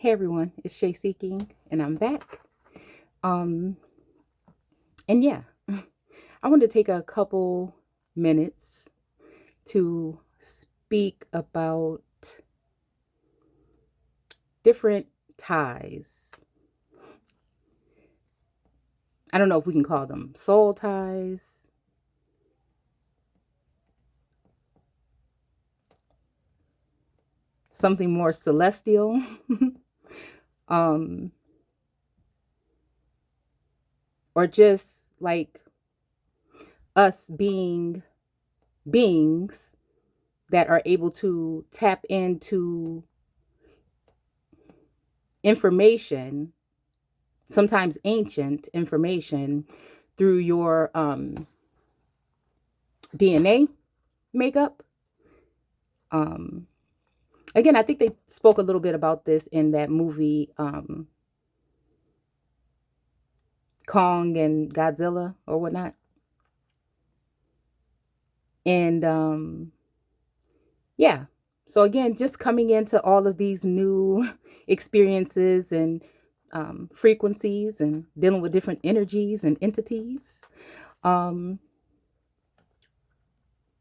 Hey everyone, it's Shay Seeking, and I'm back. Um, and yeah, I wanted to take a couple minutes to speak about different ties. I don't know if we can call them soul ties, something more celestial, um, or just like us being beings that are able to tap into information, sometimes ancient information, through your DNA makeup. Um, Again, I think they spoke a little bit about this in that movie, Kong and Godzilla or whatnot. And yeah, so again, just coming into all of these new experiences and frequencies and dealing with different energies and entities um,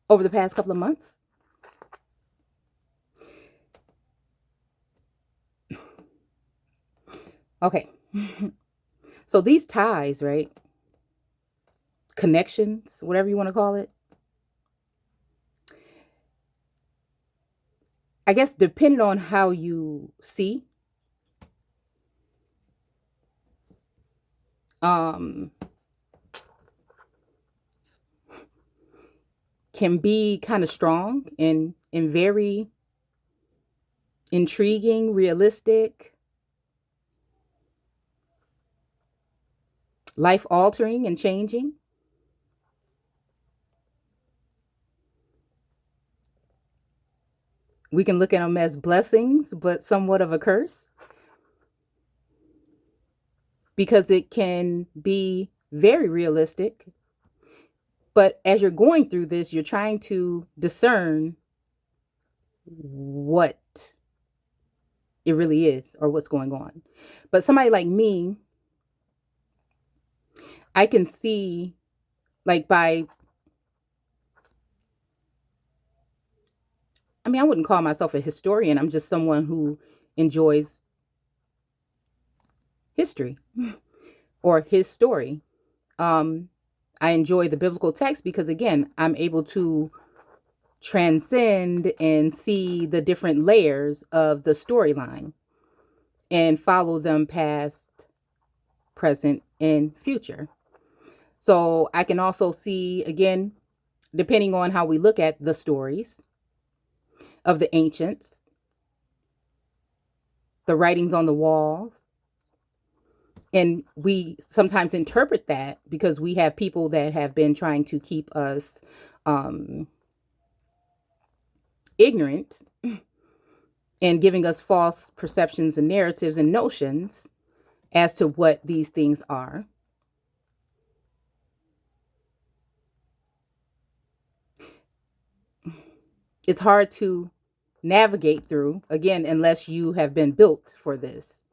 over the past couple of months. Okay. So these ties, right? Connections, whatever you want to call it. I guess depending on how you see, um, can be kind of strong and very intriguing, realistic, life altering and changing. We can look at them as blessings, but somewhat of a curse because it can be very realistic. But as you're going through this, you're trying to discern what it really is or what's going on. But somebody like me, I can see, like, I wouldn't call myself a historian. I'm just someone who enjoys history or his story. Um, I enjoy the biblical text because, again, I'm able to transcend and see the different layers of the storyline and follow them past, present, and future. So I can also see, again, depending on how we look at the stories of the ancients, the writings on the walls, and we sometimes interpret that because we have people that have been trying to keep us um, ignorant and giving us false perceptions and narratives and notions as to what these things are. It's hard to navigate through, again, unless you have been built for this.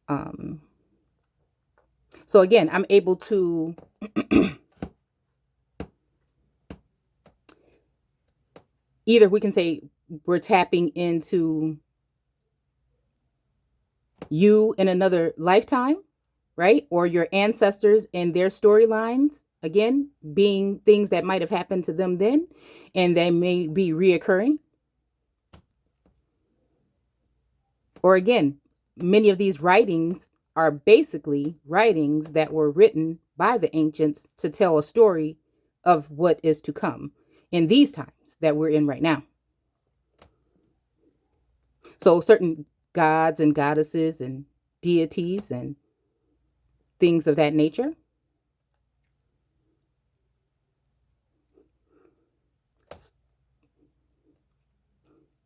Um, so, again, I'm able to either we can say we're tapping into you in another lifetime, right? Or your ancestors and their storylines, again, being things that might have happened to them then, and they may be reoccurring. Or again, many of these writings are basically writings that were written by the ancients to tell a story of what is to come in these times that we're in right now. So certain gods and goddesses and deities and things of that nature.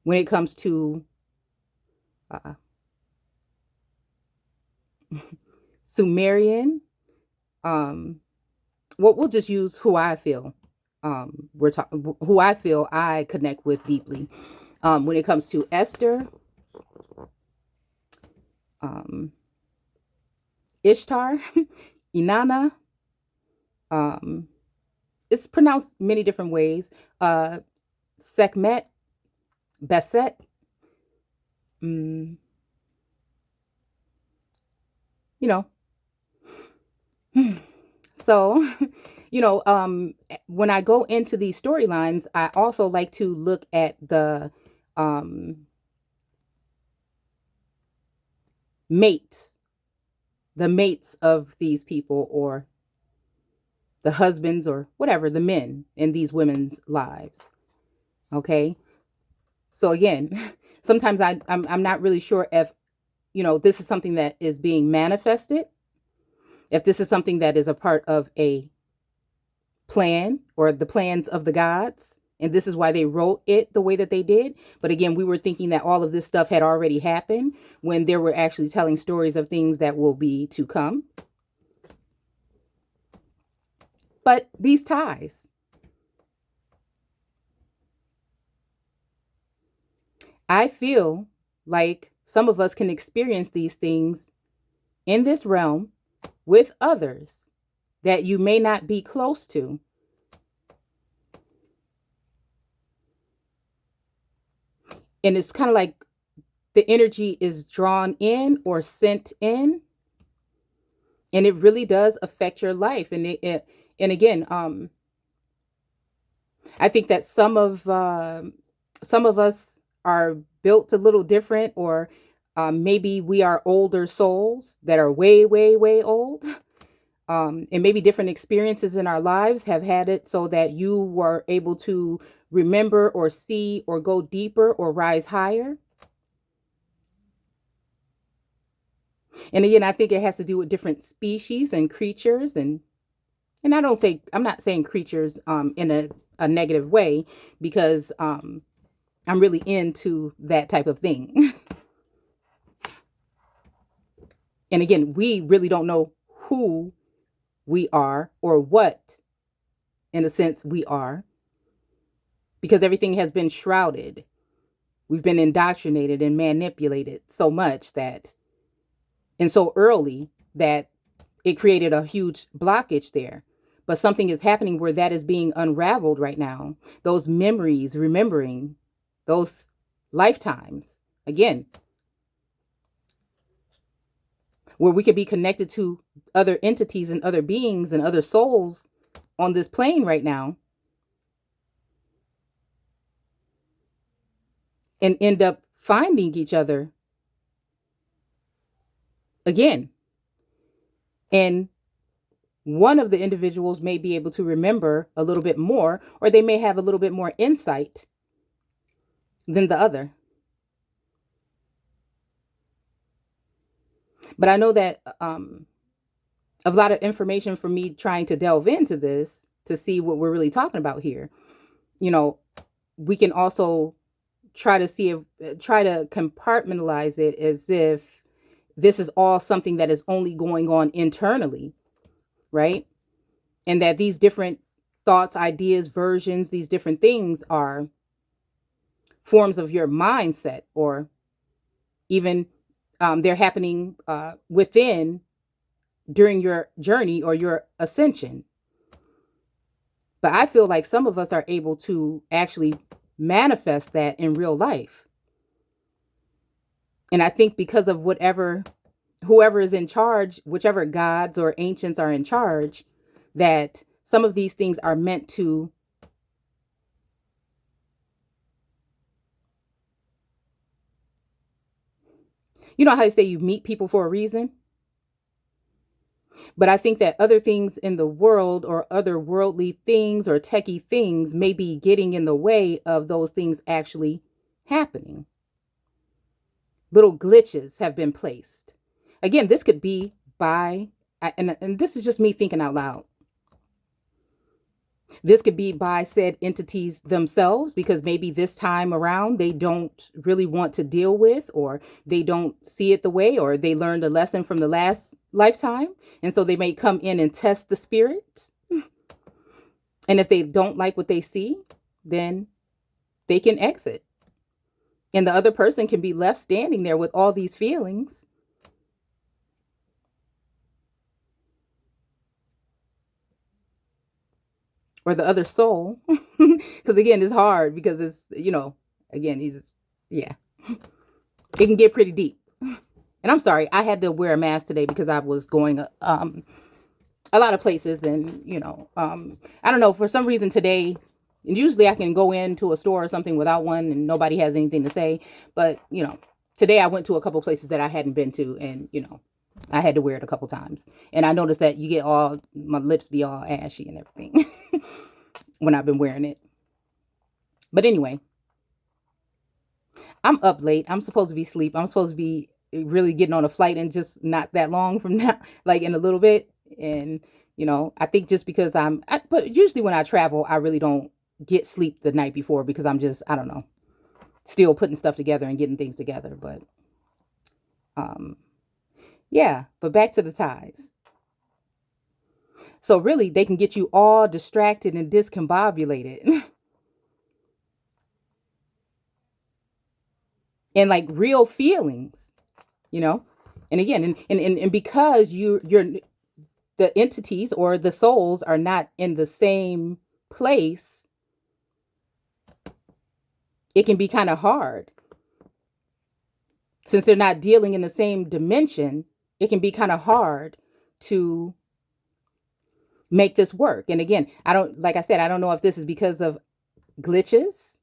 When it comes to uh, Sumerian, we'll just use who I feel we're talking who I feel I connect with deeply. When it comes to Esther, um, Ishtar, Inanna. Um, it's pronounced many different ways. Sekhmet, Beset. Mm, you know, so, when I go into these storylines, I also like to look at um, mates, the mates of these people, or the husbands, or whatever, the men in these women's lives. Okay. So again, sometimes I'm not really sure if, this is something that is being manifested, if this is something that is a part of a plan or the plans of the gods. And this is why they wrote it the way that they did. But again, we were thinking that all of this stuff had already happened when they were actually telling stories of things that will be to come. But these ties, I feel like some of us can experience these things in this realm with others that you may not be close to. And it's kind of like the energy is drawn in or sent in, and it really does affect your life. And again, I think that some of us are built a little different, or maybe we are older souls that are way, way, way old. And maybe different experiences in our lives have had it so that you were able to remember or see or go deeper or rise higher. And again, I think it has to do with different species and creatures, and I'm not saying creatures in a negative way, because I'm really into that type of thing. And again, we really don't know who we are or what, in a sense, we are, because everything has been shrouded. We've been indoctrinated and manipulated so much that, and so early, that it created a huge blockage there. But something is happening where that is being unraveled right now. Those memories, remembering those lifetimes, again, where we could be connected to other entities and other beings and other souls on this plane right now, and end up finding each other again. And one of the individuals may be able to remember a little bit more, or they may have a little bit more insight than the other. But I know that a lot of information for me trying to delve into this to see what we're really talking about here, you know, we can also try to compartmentalize it as if this is all something that is only going on internally, right? And that these different thoughts, ideas, versions, these different things are forms of your mindset, or even they're happening within during your journey or your ascension. But I feel like some of us are able to actually manifest that in real life. And I think because of whoever is in charge, whichever gods or ancients are in charge, that some of these things are meant to, how they say you meet people for a reason? But I think that other things in the world, or other worldly things or techie things, may be getting in the way of those things actually happening. Little glitches have been placed. Again, this could be and this is just me thinking out loud. This could be by said entities themselves, because maybe this time around they don't really want to deal with, or they don't see it the way, or they learned a lesson from the last lifetime. And so they may come in and test the spirits. And if they don't like what they see, then they can exit. And the other person can be left standing there with all these feelings or the other soul. Because again, it's hard because it's, again, yeah, it can get pretty deep. And I'm sorry, I had to wear a mask today because I was going a lot of places, and I don't know, for some reason today, and usually I can go into a store or something without one and nobody has anything to say, but today I went to a couple places that I hadn't been to, and I had to wear it a couple times, and I noticed that you get all my lips be all ashy and everything when I've been wearing it. But anyway, I'm up late. I'm supposed to be asleep. I'm supposed to be really getting on a flight and just not that long from now, like in a little bit. And, I think just because but usually when I travel, I really don't get sleep the night before because I'm just, I don't know, still putting stuff together and getting things together. But, yeah, but back to the ties. So really, they can get you all distracted and discombobulated. And like real feelings, and again, and because you're the entities or the souls are not in the same place, it can be kind of hard. Since they're not dealing in the same dimension, it can be kind of hard to make this work. And again, like I said, I don't know if this is because of glitches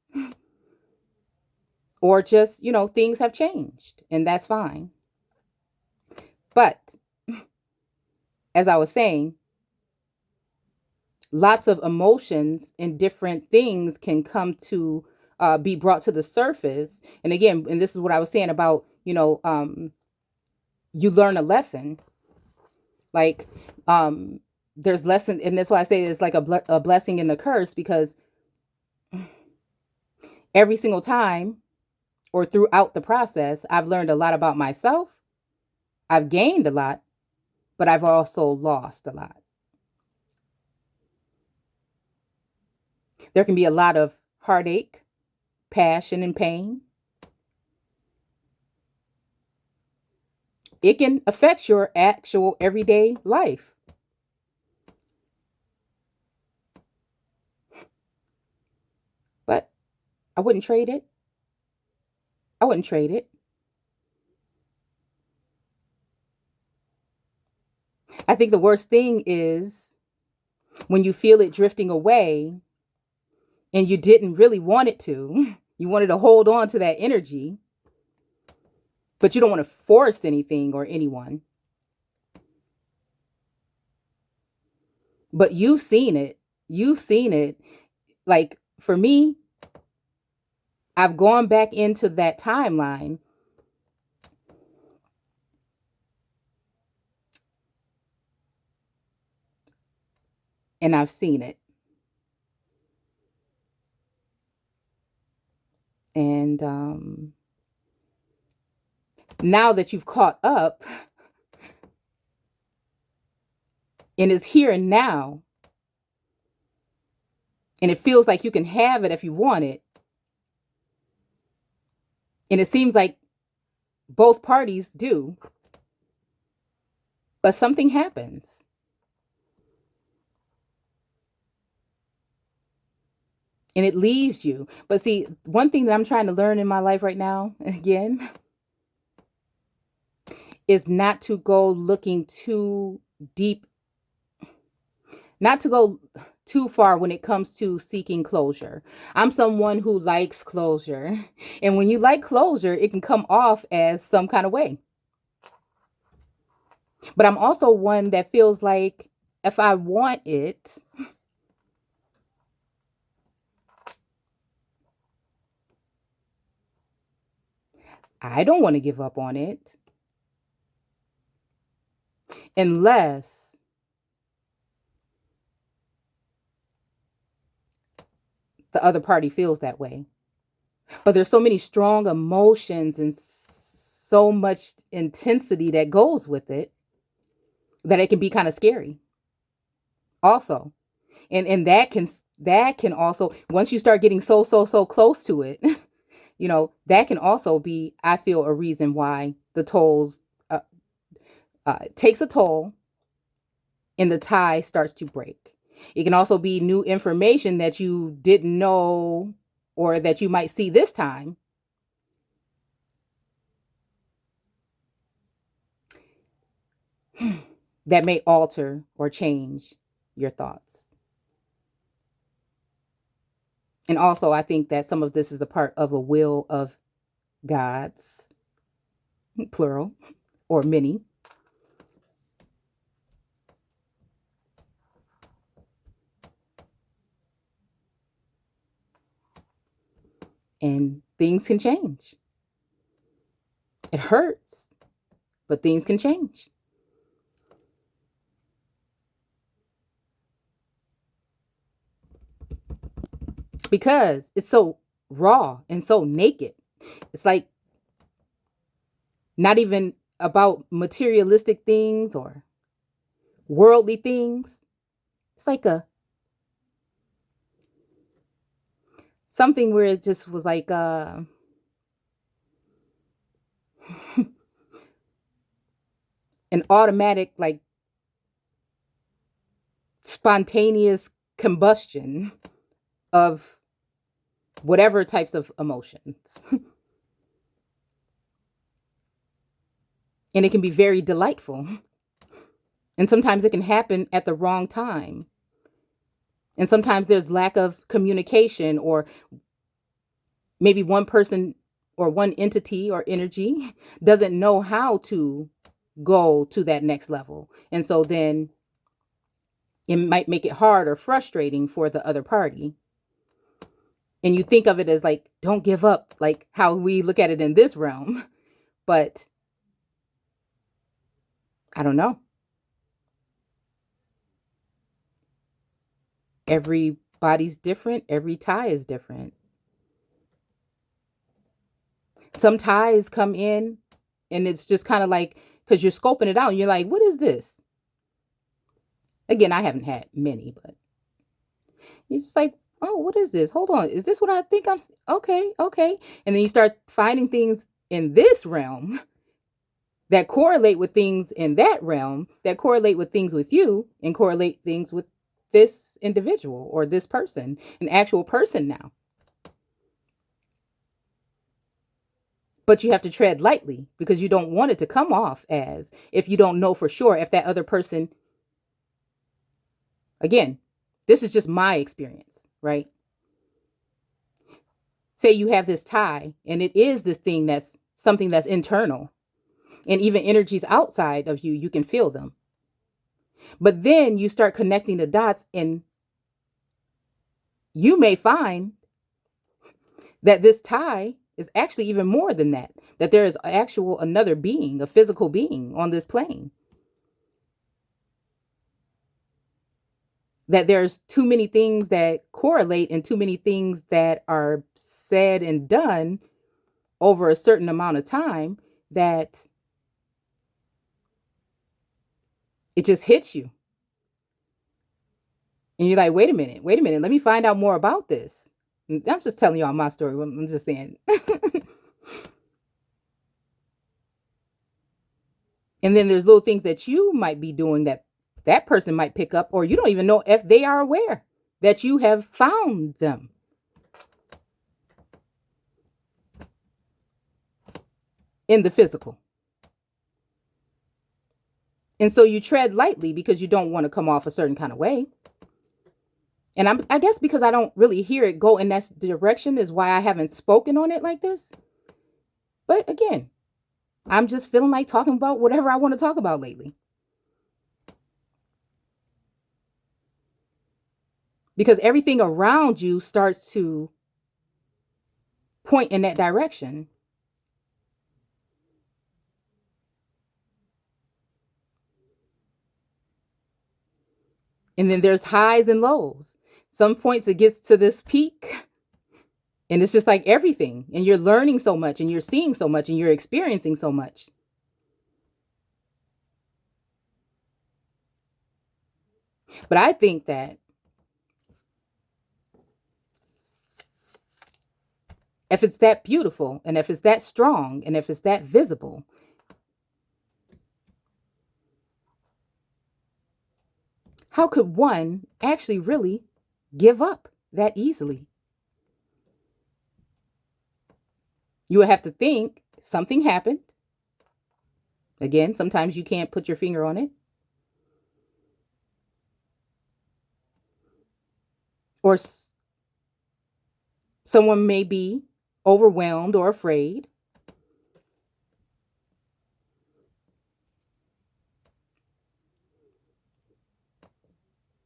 or just, things have changed, and that's fine. But as I was saying, lots of emotions and different things can come to be brought to the surface. And again, and this is what I was saying about, you learn a lesson. Like, there's lesson, and that's why I say it's like a blessing and a curse, because every single time or throughout the process, I've learned a lot about myself. I've gained a lot, but I've also lost a lot. There can be a lot of heartache, passion, and pain. It can affect your actual everyday life. But I wouldn't trade it. I wouldn't trade it. I think the worst thing is when you feel it drifting away and you didn't really want it to. You wanted to hold on to that energy, but you don't want to force anything or anyone. But you've seen it. You've seen it. Like, for me, I've gone back into that timeline and I've seen it. And now that you've caught up and it's here and now, and it feels like you can have it if you want it, and it seems like both parties do, but something happens. And it leaves you. But see, one thing that I'm trying to learn in my life right now, again, is not to go looking too deep, not to go too far when it comes to seeking closure. I'm someone who likes closure. And when you like closure, it can come off as some kind of way. But I'm also one that feels like if I want it, I don't want to give up on it unless the other party feels that way. But there's so many strong emotions and so much intensity that goes with it that it can be kind of scary also. And that can also, once you start getting so close to it, that can also be, I feel, a reason why the tolls takes a toll and the tie starts to break. It can also be new information that you didn't know or that you might see this time. That may alter or change your thoughts. And also, I think that some of this is a part of a will of God's, plural, or many. And things can change. It hurts, but things can change. Because it's so raw and so naked. It's like not even about materialistic things or worldly things. It's like a something where it just was like an automatic, like spontaneous combustion of whatever types of emotions. And it can be very delightful. And sometimes it can happen at the wrong time. And sometimes there's lack of communication, or maybe one person or one entity or energy doesn't know how to go to that next level. And so then it might make it hard or frustrating for the other party. And you think of it as like, don't give up, like how we look at it in this realm. But I don't know. Everybody's different. Every tie is different. Some ties come in and it's just kind of like, because you're scoping it out and you're like, what is this? Again, I haven't had many, but it's just like, oh, what is this? Hold on. Is this what I think I'm? Okay, okay. And then you start finding things in this realm that correlate with things in that realm, that correlate with things with you, and correlate things with this individual or this person, an actual person now. But you have to tread lightly because you don't want it to come off as if you don't know for sure if that other person, again, this is just my experience, right? Say you have this tie and it is this thing that's something that's internal, and even energies outside of you, you can feel them. But then you start connecting the dots and you may find that this tie is actually even more than that, that there is actual another being, a physical being on this plane. That there's too many things that correlate and too many things that are said and done over a certain amount of time that it just hits you. And you're like, wait a minute, let me find out more about this. I'm just telling y'all my story. I'm just saying. And then there's little things that you might be doing that that person might pick up, or you don't even know if they are aware that you have found them. In the physical. And so you tread lightly because you don't want to come off a certain kind of way. And I guess because I don't really hear it go in that direction is why I haven't spoken on it like this. But again, I'm just feeling like talking about whatever I want to talk about lately. Because everything around you starts to point in that direction. And then there's highs and lows. Some points it gets to this peak. And it's just like everything. And you're learning so much and you're seeing so much and you're experiencing so much. But I think that if it's that beautiful and if it's that strong and if it's that visible, How could one actually really give up that easily? You would have to think something happened. Again, sometimes you can't put your finger on it. Or someone may be overwhelmed or afraid.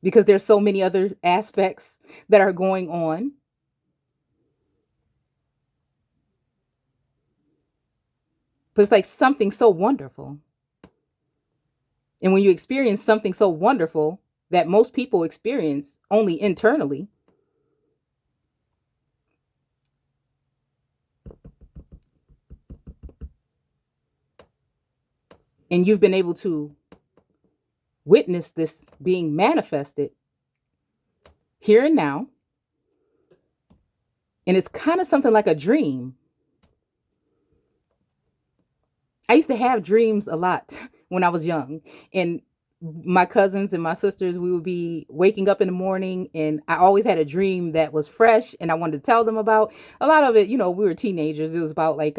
Because there's so many other aspects that are going on. But it's like something so wonderful. And when you experience something so wonderful that most people experience only internally, and you've been able to witness this being manifested here and now, and it's kind of something like a dream. I used to have dreams a lot when I was young, and my cousins and my sisters, we would be waking up in the morning, and I always had a dream that was fresh and I wanted to tell them about. A lot of it, we were teenagers. It was about like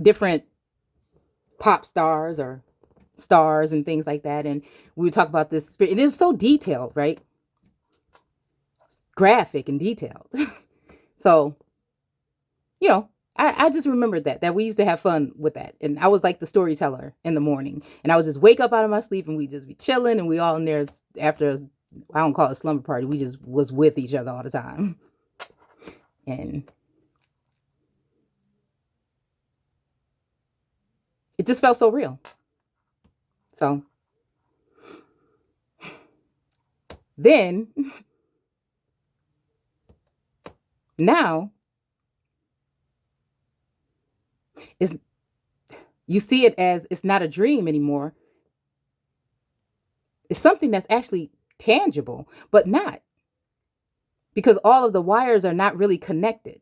different pop stars or stars and things like that. And we would talk about this spirit, and it was so detailed, right? Graphic and detailed. So, I just remembered that we used to have fun with that. And I was like the storyteller in the morning. And I would just wake up out of my sleep and we'd just be chilling. And we all in there after, I don't call it a slumber party. We just was with each other all the time. And it just felt so real. So then now it's, you see it as it's not a dream anymore. It's something that's actually tangible, but not, because all of the wires are not really connected.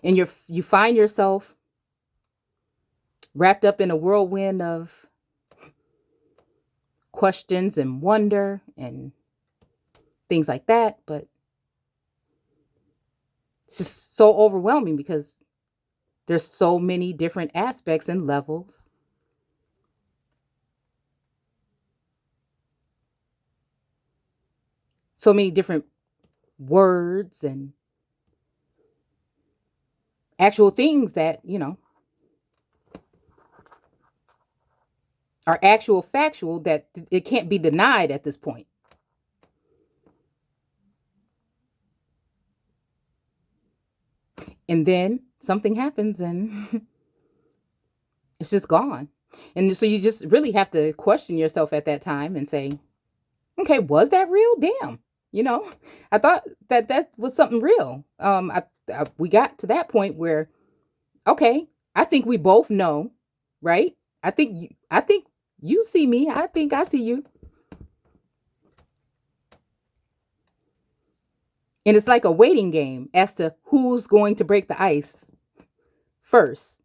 And you find yourself wrapped up in a whirlwind of questions and wonder and things like that. But it's just so overwhelming because there's so many different aspects and levels. So many different words and actual things that, are actual factual that it can't be denied at this point. And then something happens and it's just gone. And so you just really have to question yourself at that time and say, okay, was that real? Damn. I thought that was something real. We got to that point where, okay, I think we both know, right? I think you see me. I think I see you. And it's like a waiting game as to who's going to break the ice first.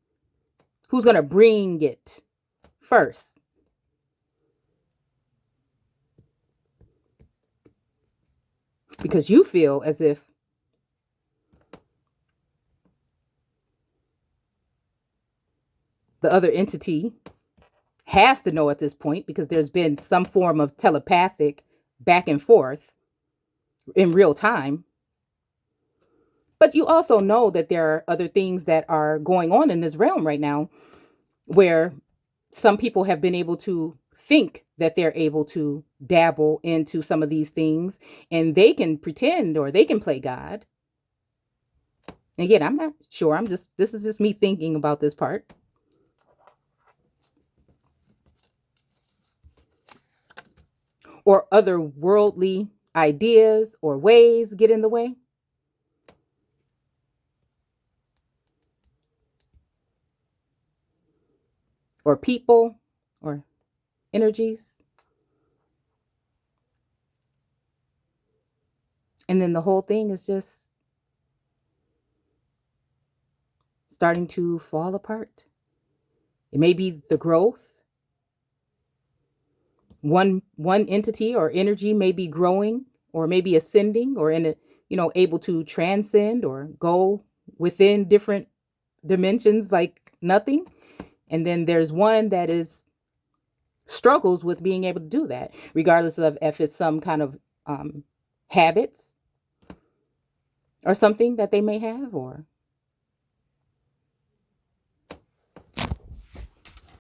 Who's going to bring it first? Because you feel as if the other entity has to know at this point, because there's been some form of telepathic back and forth in real time. But you also know that there are other things that are going on in this realm right now where some people have been able to think that they're able to dabble into some of these things, and they can pretend or they can play God. Again, I'm not sure. This is just me thinking about this part. Or other worldly ideas or ways get in the way. Or people or energies. And then the whole thing is just starting to fall apart. It may be the growth. One entity or energy may be growing or maybe ascending or in a, able to transcend or go within different dimensions like nothing. And then there's one that is struggles with being able to do that, regardless of if it's some kind of habits or something that they may have, or